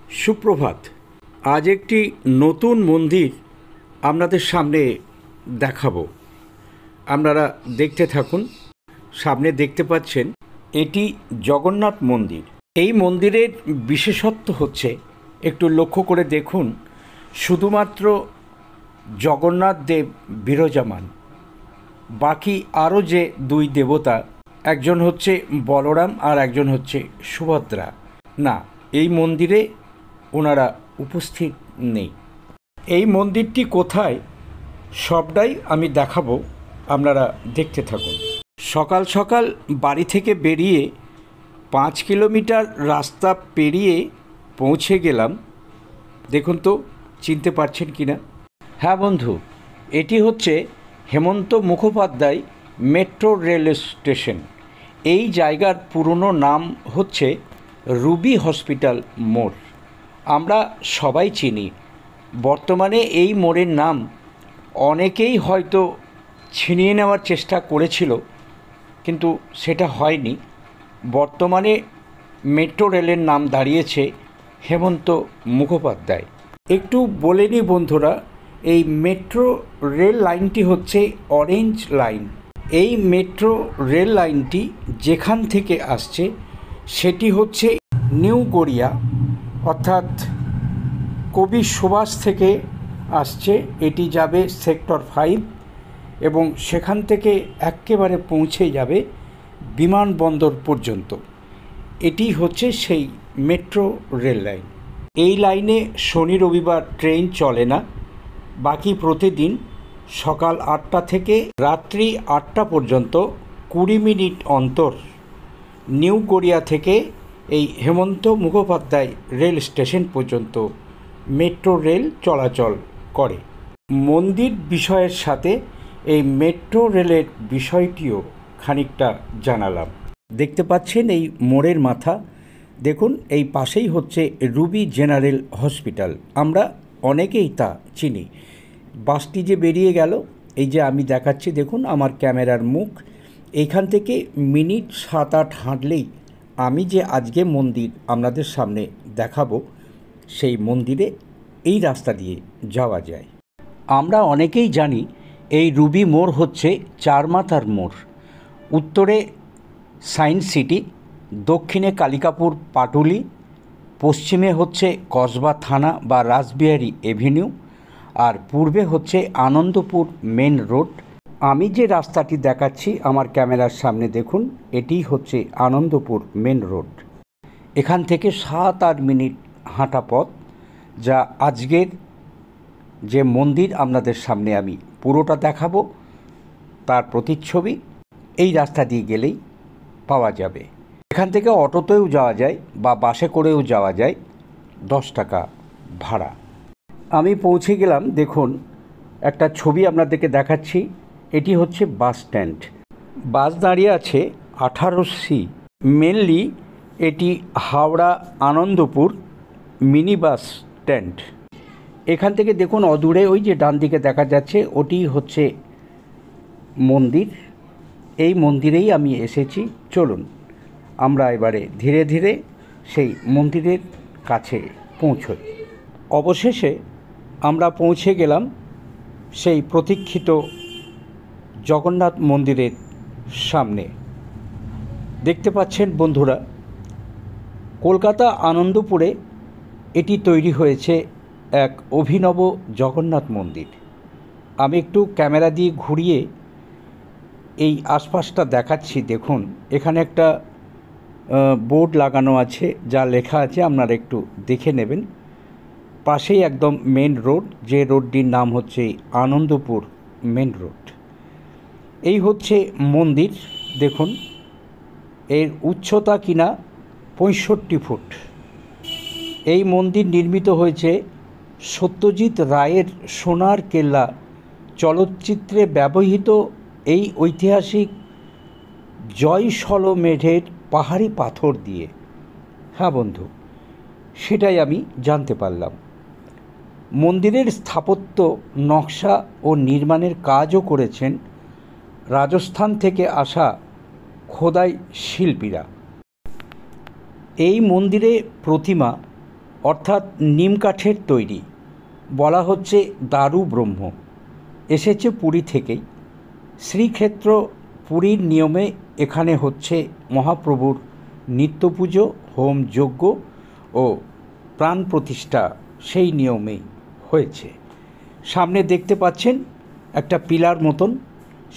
সুপ্রভাত। আজ একটি নতুন মন্দির আপনাদের সামনে দেখাবো। আপনারা দেখতে থাকুন। সামনে দেখতে পাচ্ছেন এটি জগন্নাথ মন্দির। এই মন্দিরের বিশেষত্ব হচ্ছে, একটু লক্ষ্য করে দেখুন, শুধুমাত্র জগন্নাথ দেব বিরাজমান। বাকি আরও যে দুই দেবতা, একজন হচ্ছে বলরাম আর একজন হচ্ছে সুভদ্রা, না, এই মন্দিরে ওনারা উপস্থিত নেই। এই মন্দিরটি কোথায় সবটাই আমি দেখাবো, আপনারা দেখতে থাকুন। সকাল সকাল বাড়ি থেকে বেরিয়ে 5 কিলোমিটার রাস্তা পেরিয়ে পৌঁছে গেলাম। দেখুন তো চিনতে পারছেন কি না? হ্যাঁ বন্ধু, এটি হচ্ছে Hemanta Mukhopadhyay metro rail station. এই জায়গার পুরনো নাম হচ্ছে রুবি হসপিটাল মোড়। আমরা সবাই চিনি। বর্তমানে এই মোড়ের নাম অনেকেই হয়তো ছিনিয়ে নেওয়ার চেষ্টা করেছিল, কিন্তু সেটা হয়নি। বর্তমানে মেট্রো রেলের নাম দাঁড়িয়েছে হেমন্ত মুখোপাধ্যায়। একটু বলে নিই বন্ধুরা, এই মেট্রো রেল লাইনটি হচ্ছে অরেঞ্জ লাইন। এই মেট্রো রেল লাইনটি যেখান থেকে আসছে সেটি হচ্ছে নিউ গড়িয়া, অর্থাৎ কবি সুভাষ থেকে আসছে। এটি যাবে সেক্টর 5 এবং সেখান থেকে একেবারে পৌঁছে যাবে বিমানবন্দর পর্যন্ত। এটি হচ্ছে সেই মেট্রো রেল লাইন। এই লাইনে শনি রবিবার ট্রেন চলে না। বাকি প্রতিদিন সকাল 8টা থেকে রাত্রি 8টা পর্যন্ত 20 মিনিট অন্তর নিউ গড়িয়া থেকে এই হেমন্ত মুখোপাধ্যায় রেল স্টেশন পর্যন্ত মেট্রো রেল চলাচল করে। মন্দির বিষয়ের সাথে এই মেট্রো রেলের বিষয়টিও খানিকটা জানালাম। দেখতে পাচ্ছেন এই মোড়ের মাথা, দেখুন এই পাশেই হচ্ছে রুবি জেনারেল হসপিটাল। আমরা অনেকেই তা চিনি। বাসটি যে বেরিয়ে গেল, এই যে আমি দেখাচ্ছি, দেখুন আমার ক্যামেরার মুখ, এইখান থেকে মিনিট 7-8 হাঁটলেই আমি যে আজকে মন্দির আপনাদের সামনে দেখাবো, সেই মন্দিরে এই রাস্তা দিয়ে যাওয়া যায়। আমরা অনেকেই জানি এই রুবি মোড় হচ্ছে চারমাথার মোড়। উত্তরে সায়েন্স সিটি, দক্ষিণে কালিকাপুর পাটুলি, পশ্চিমে হচ্ছে কসবা থানা বা রাসবিহারী এভিনিউ, আর পূর্বে হচ্ছে আনন্দপুর মেন রোড। আমি যে রাস্তাটি দেখাচ্ছি আমার ক্যামেরার সামনে, দেখুন এটি হচ্ছে আনন্দপুর মেন রোড। এখান থেকে 7-8 মিনিট হাঁটা পথ, যা আজকের যে মন্দির আপনাদের সামনে আমি পুরোটা দেখাবো তার প্রতিচ্ছবি এই রাস্তা দিয়ে গেলেই পাওয়া যাবে। এখান থেকে অটোতেও যাওয়া যায় বা বাসে করেও যাওয়া যায়, 10 টাকা ভাড়া। আমি পৌঁছে গেলাম। দেখুন একটা ছবি আপনাদেরকে দেখাচ্ছি। এটি হচ্ছে বাস স্ট্যান্ড। বাস দাঁড়িয়ে আছে 18C। মেনলি এটি Howrah Anandapur mini bus stand. এখান থেকে দেখুন অদূরে ওই যে ডান দিকে দেখা যাচ্ছে, ওটি হচ্ছে মন্দির। এই মন্দিরেই আমি এসেছি। চলুন আমরা এবারে ধীরে ধীরে সেই মন্দিরের কাছে পৌঁছই। অবশেষে আমরা পৌঁছে গেলাম সেই প্রতীক্ষিত জগন্নাথ মন্দিরের সামনে। দেখতে পাচ্ছেন বন্ধুরা, কলকাতা আনন্দপুরে এটি তৈরি হয়েছে এক অভিনব জগন্নাথ মন্দির। আমি একটু ক্যামেরা দিয়ে ঘুরিয়ে এই আশপাশটা দেখাচ্ছি। দেখুন এখানে একটা বোর্ড লাগানো আছে, যা লেখা আছে আপনারা একটু দেখে নেবেন। পাশেই একদম মেন রোড, যে রোডটির নাম হচ্ছে আনন্দপুর মেন রোড। এই হচ্ছে মন্দির। দেখুন এর উচ্চতা কিনা 65 ফুট। এই মন্দির নির্মিত হয়েছে সত্যজিৎ রায়ের সোনার কেল্লা চলচ্চিত্রে ব্যবহৃত এই ঐতিহাসিক জয়সলমেঢের পাহাড়ি পাথর দিয়ে। হ্যাঁ বন্ধু, সেটাই আমি জানতে পারলাম। মন্দিরের স্থাপত্য নকশা ও নির্মাণের কাজও করেছেন রাজস্থান থেকে আসা খোদাই শিল্পীরা। এই মন্দিরে প্রতিমা অর্থাৎ নিম কাঠের তৈরি, বলা হচ্ছে দারু ব্রহ্ম, এসেছে পুরী থেকেই। শ্রীক্ষেত্র পুরীর নিয়মে এখানে হচ্ছে মহাপ্রভুর নিত্যপুজো, হোম যজ্ঞ ও প্রাণ প্রতিষ্ঠা সেই নিয়মেই হয়েছে। সামনে দেখতে পাচ্ছেন একটা পিলার মতন,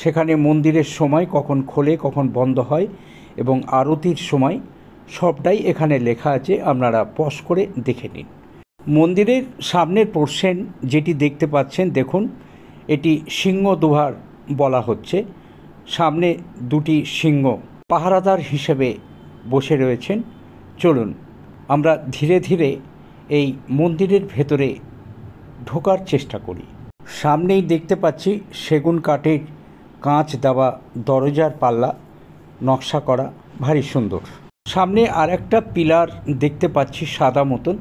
সেখানে মন্দিরের সময় কখন খোলে কখন বন্ধ হয় এবং আরতির সময় সবটাই এখানে লেখা আছে, আপনারা পজ করে দেখে নিন। মন্দিরের সামনের পোর্শন যেটি দেখতে পাচ্ছেন, দেখুন এটি সিংহদুয়ার বলা হচ্ছে। সামনে দুটি সিংহ পাহারাদার হিসেবে বসে রয়েছেন। চলুন আমরা ধীরে ধীরে এই মন্দিরের ভেতরে ঢোকার চেষ্টা করি। সামনেই দেখতে পাচ্ছি সেগুন কাঠের কাঁচ দেওয়া দরজার পাল্লা, নকশা করা, ভারী সুন্দর। সামনে আর একটা পিলার দেখতে পাচ্ছি সাদা মতন,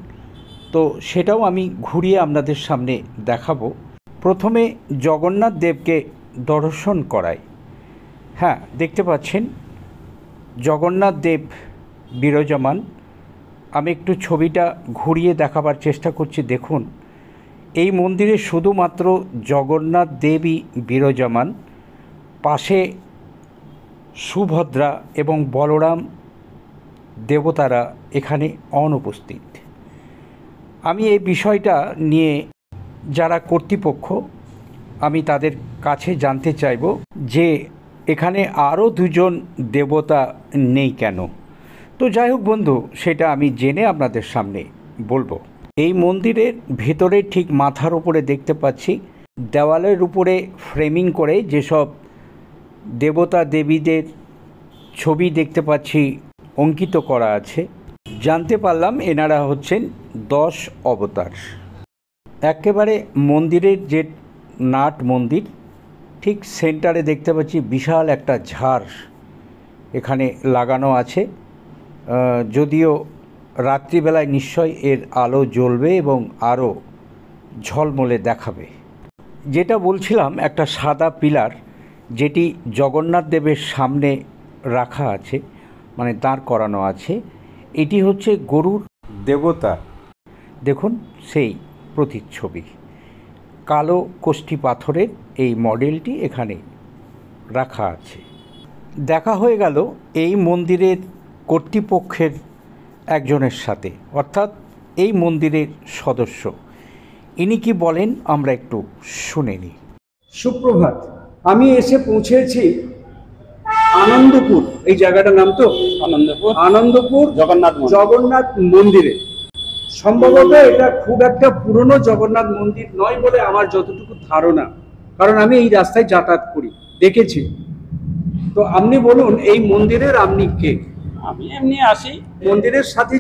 তো সেটাও আমি ঘুরিয়ে আপনাদের সামনে দেখাবো। প্রথমে জগন্নাথ দেবকে দর্শন করাই। হ্যাঁ, দেখতে পাচ্ছেন জগন্নাথ দেব বিরাজমান। আমি একটু ছবিটা ঘুরিয়ে দেখাবার চেষ্টা করছি। দেখুন, এই মন্দিরে শুধুমাত্র জগন্নাথ দেবই বিরাজমান, পাশে সুভদ্রা এবং বলরাম দেবতারা এখানে অনুপস্থিত। আমি এই বিষয়টা নিয়ে যারা কর্তৃপক্ষ, আমি তাদের কাছে জানতে চাইব যে এখানে আরও দুজন দেবতা নেই কেন। তো যাই হোক বন্ধু, সেটা আমি জেনে আপনাদের সামনে বলবো। এই মন্দিরের ভেতরে ঠিক মাথার উপরে দেখতে পাচ্ছি দেওয়ালের উপরে ফ্রেমিং করে যেসব দেবতা দেবীদের ছবি দেখতে পাচ্ছি অঙ্কিত করা আছে। জানতে পারলাম এনারা হচ্ছেন 10 অবতার। একেবারে মন্দিরের যে নাট মন্দির, ঠিক সেন্টারে দেখতে পাচ্ছি বিশাল একটা ঝাড় এখানে লাগানো আছে। যদিও রাত্রিবেলায় নিশ্চয় এর আলো জ্বলবে এবং আরও ঝলমলে দেখাবে। যেটা বলছিলাম, একটা সাদা পিলার যেটি জগন্নাথ দেবের সামনে রাখা আছে, মানে দাঁড় করানো আছে, এটি হচ্ছে গরুর দেবতা। দেখুন সেই প্রতিচ্ছবি, কালো কোষ্ঠী পাথরের এই মডেলটি এখানে রাখা আছে। দেখা হয়ে গেল এই মন্দিরের কর্তৃপক্ষের একজনের সাথে, অর্থাৎ এই মন্দিরের সদস্য। ইনি কি বলেন আমরা একটু শুনে নিই। সুপ্রভাত, আমি এসে পৌঁছেছি আনন্দপুর, এই জায়গাটার নাম তো আনন্দপুর জগন্নাথ মন্দিরে। সম্ভবত এটা খুব একটা পুরনো জগন্নাথ মন্দির নয় বলে আমার যতটুকু ধারণা, কারণ আমি এই রাস্তায় যাতায়াত করি, দেখেছি। তো আপনি বলুন, এই মন্দিরের আপনি কে? আমি এমনি আসি, মন্দিরের সাথে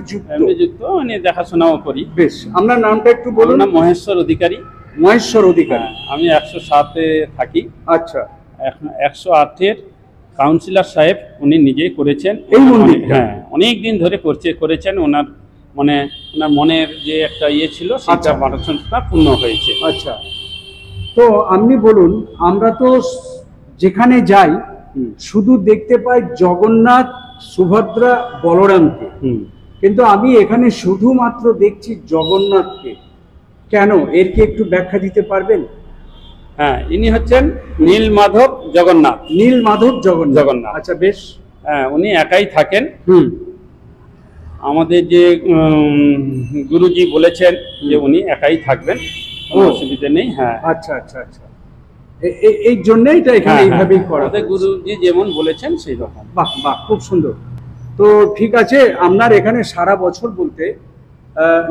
যুক্ত, মানে দেখাশোনাও করি। বেশ, আপনার নামটা একটু বলুন। না, মহেশ্বর অধিকারী। মহেশ্বর অধিকারী। আমি 107-এ থাকি। আচ্ছা। 108-এর কাউন্সিলর সাহেব উনি নিজেই করেছেন এই মন্দিরটা। হ্যাঁ, অনেক দিন ধরে করেছেন। ওনার মনের যে একটা ইয়ে ছিল, সেটা বাসনাটা পূর্ণ হয়েছে। আচ্ছা, তো আপনি বলুন, আমরা তো যেখানে যাই শুধু দেখতে পাই জগন্নাথ, সুভদ্রা, বলরামকে, কিন্তু আমি এখানে শুধুমাত্র দেখছি জগন্নাথকে। কেন, এর কি একটু ব্যাখ্যা দিতে পারবেন? হ্যাঁ, ইনি হচ্ছেন নীলমাধব জগন্নাথ। নীলমাধব জগন্নাথ। আচ্ছা, বেশ। হ্যাঁ, উনি একাই থাকেন। আমাদের যে গুরুজি বলেছেন যে উনি একাই থাকবেন, কোনো অসুবিধা নেই। হ্যাঁ, আচ্ছা আচ্ছা আচ্ছা, এই জন্যই এটা এখানে এইভাবেই করা। আমাদের গুরুজি যেমন বলেছেন সেই রকম। বাহ বাহ, খুব সুন্দর। তো ঠিক আছে, আপনার এখানে সারা বছর বলতে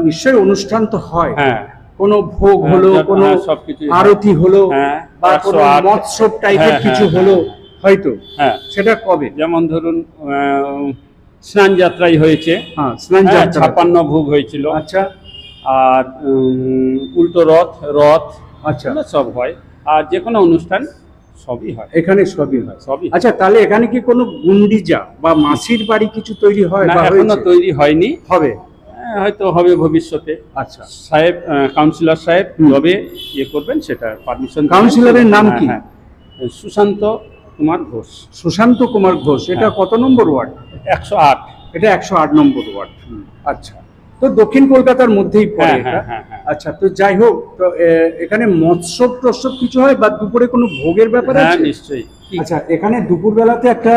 নিশ্চয়ই অনুষ্ঠান তো হয়? হ্যাঁ, কোনো ভোগ হলো, কোনো আরতি হলো, বা কোনো মৎসব টাইপের কিছু হলো হয়তো। হ্যাঁ, সেটা কবে? যেমন ধরুন স্নান যাত্রাই হয়েছে। হ্যাঁ, স্নান যাত্রা 56 ভোগ হয়েছিল। আচ্ছা। আর উল্টো রথ, আচ্ছা, সব হয়। আর যে কোনো অনুষ্ঠান সবই হয় এখানে, সবই হয়। আচ্ছা, তাহলে এখানে কি কোনো গুন্ডিজা বা মাসির বাড়ি কিছু তৈরি হয়? না, এখনো তৈরি হয়নি, হবে, হয়তো হবে ভবিষ্যতে। আচ্ছা, সাহেব, কাউন্সিলর সাহেব যবে ইয়ে করবেন সেটা পারমিশন। কাউন্সিলরের নাম কি? সুশান্ত কুমার ঘোষ। সুশান্ত কুমার ঘোষ। এটা কত নম্বর ওয়ার্ড? 108। এটা 108 নম্বর ওয়ার্ড। আচ্ছা, তো দক্ষিণ কলকাতার মধ্যেই পড়ে হ্যাঁ, এটা। হ্যাঁ, হ্যাঁ, হ্যাঁ। আচ্ছা, তো যাই হোক, তো এখানে মৎস্য টৎসব কিছু হয় বা দুপুরে কোনো ভোগের ব্যাপার হ্যাঁ, আছে? নিশ্চয়ই। আচ্ছা, এখানে দুপুরবেলাতে একটা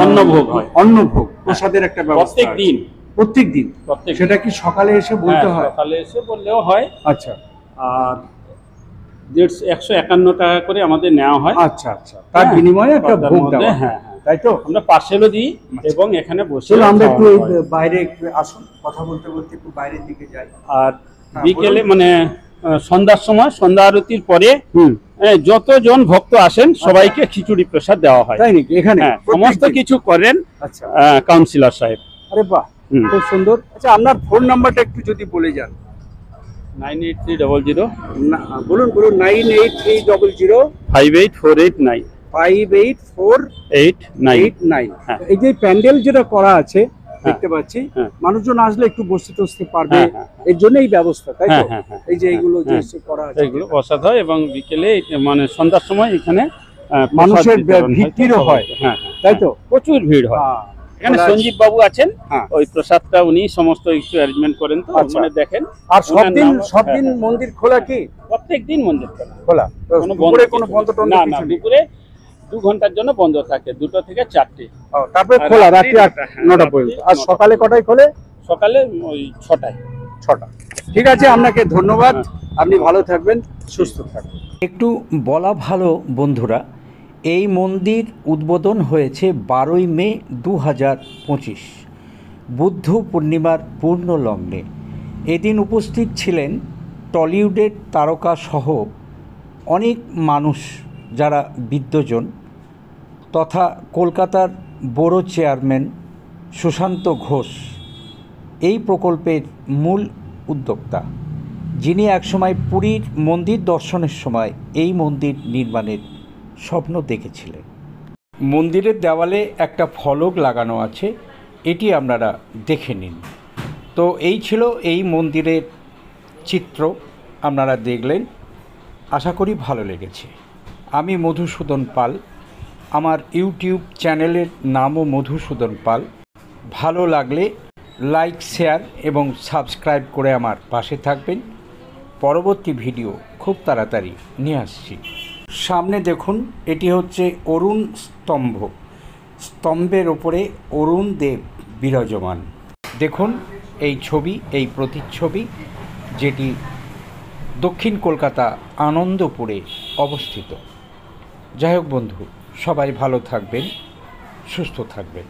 অন্নভোগ হয়। অন্নভোগ, প্রসাদের একটা ব্যবস্থা প্রত্যেক আছে। দিন। প্রত্যেক দিন? প্রত্যেক সেটা কি সকালে এসে বলতে হয়? সকালে এসে বললেও হয়। আচ্ছা আর 151 টাকা করে আমাদের নেওয়া হয়। আচ্ছা আচ্ছা, তার হ্যাঁ, বিনিময়ে একটা তার ভোগ মধ্যে, দেওয়া হয়। হ্যাঁ, হ্যাঁ। তাই তো? আমরা পার্সেলও দিই এবং এখানে বসে চলো আমরা একটু খাওয়ানো হয়। বাইরে একটু আসুন, কথা বলতে বলতে একটু বাইরের দিকে যাই। আর হ্যাঁ, বিকেলে বলুন। মানে সন্ধ্যার সময়, সন্ধ্যা আরতির পরে যতজন ভক্ত আসেন সবাইকে খিচুড়ি প্রসাদ দেওয়া হয়। তাই নাকি? এখানে হ্যাঁ, প্রত্যেক সমস্ত দিন? কিছু করেন আচ্ছা, কাউন্সিলর সাহেব। আরে বাহ, হুম। খুব সুন্দর। আচ্ছা, আপনার ফোন নাম্বারটা একটু যদি বলে যান। 9830058489। না, বলুন বলুন। 98300 584889। 584889। হ্যাঁ। এই যে প্যান্ডেল যেটা করা আছে দেখতে পাচ্ছি, হ্যাঁ। মানুষজন আসলে একটু বসতে টসতে পারবে, হ্যাঁ, হ্যাঁ, এর জন্য এই ব্যবস্থা, তাই তো? হ্যাঁ, হ্যাঁ, হ্যাঁ, এই যে এইগুলো যে হ্যাঁ। করা আছে, এগুলো প্রসাদ হয় এবং বিকেলে মানে সন্ধ্যার সময় এখানে প্রসাদ মানুষের বিতরণ হয়। ভিড়ও হয়, হ্যাঁ, তাই তো? প্রচুর ভিড় হয়। হ্যাঁ। এখানে খোলা- সঞ্জীব বাবু আছেন, হ্যাঁ। ওই প্রসাদটা উনি সমস্ত কিছু অ্যারেঞ্জমেন্ট করেন, তো আচ্ছা। মানে দেখেন। আর সব ওনার দিন নাম- সব হ্যাঁ, দিন হ্যাঁ। মন্দির খোলা কি? প্রত্যেক দিন মন্দির খোলা। খোলা? তো কোনো দুপুরে বন্ধ কোনো কিছু বন্ধ নেই। টন্ধ না, কিছু নেই? দুপুরে 2 ঘন্টার জন্য বন্ধ থাকে, 2টো থেকে 4টে। ও, তারপরে আর খোলা রাত্রি রাত্রি 9টা, হ্যাঁ, 9টা রাত্রি পর্যন্ত। আর 9টা। সকালে কটায় খোলে? সকালে ওই 6টায়। 6টা। ঠিক আছে, আপনাকে ধন্যবাদ। আপনি ভালো থাকবেন, সুস্থ থাকবেন। একটু বলা ভালো বন্ধুরা, এই মন্দির উদ্বোধন হয়েছে 12ই মে 2025, বুদ্ধ পূর্ণিমার পূর্ণ লগ্নে। এদিন উপস্থিত ছিলেন টলিউডের তারকা সহ অনেক মানুষ যারা বিদ্বজন, তথা কলকাতার বড় চেয়ারম্যান সুশান্ত ঘোষ, এই প্রকল্পের মূল উদ্যোক্তা, যিনি একসময় পুরীর মন্দির দর্শনের সময় এই মন্দির নির্মাণের স্বপ্ন দেখেছিলেন। মন্দিরের দেওয়ালে একটা ফলক লাগানো আছে, এটি আপনারা দেখে নিন। তো এই ছিল এই মন্দিরের চিত্র, আপনারা দেখলেন, আশা করি ভালো লেগেছে। আমি মধুসূদন পাল, আমার ইউটিউব চ্যানেলের নামও মধুসূদন পাল। ভালো লাগলে লাইক, শেয়ার এবং সাবস্ক্রাইব করে আমার পাশে থাকবেন। পরবর্তী ভিডিও খুব তাড়াতাড়ি নিয়ে আসছি। সামনে দেখুন, এটি হচ্ছে অরুণ স্তম্ভ, স্তম্ভের ওপরে অরুণ দেব বিরাজমান। দেখুন এই ছবি, এই প্রতিচ্ছবি, যেটি দক্ষিণ কলকাতা আনন্দপুরে অবস্থিত। যাই হোক বন্ধু, সবাই ভালো থাকবেন, সুস্থ থাকবেন।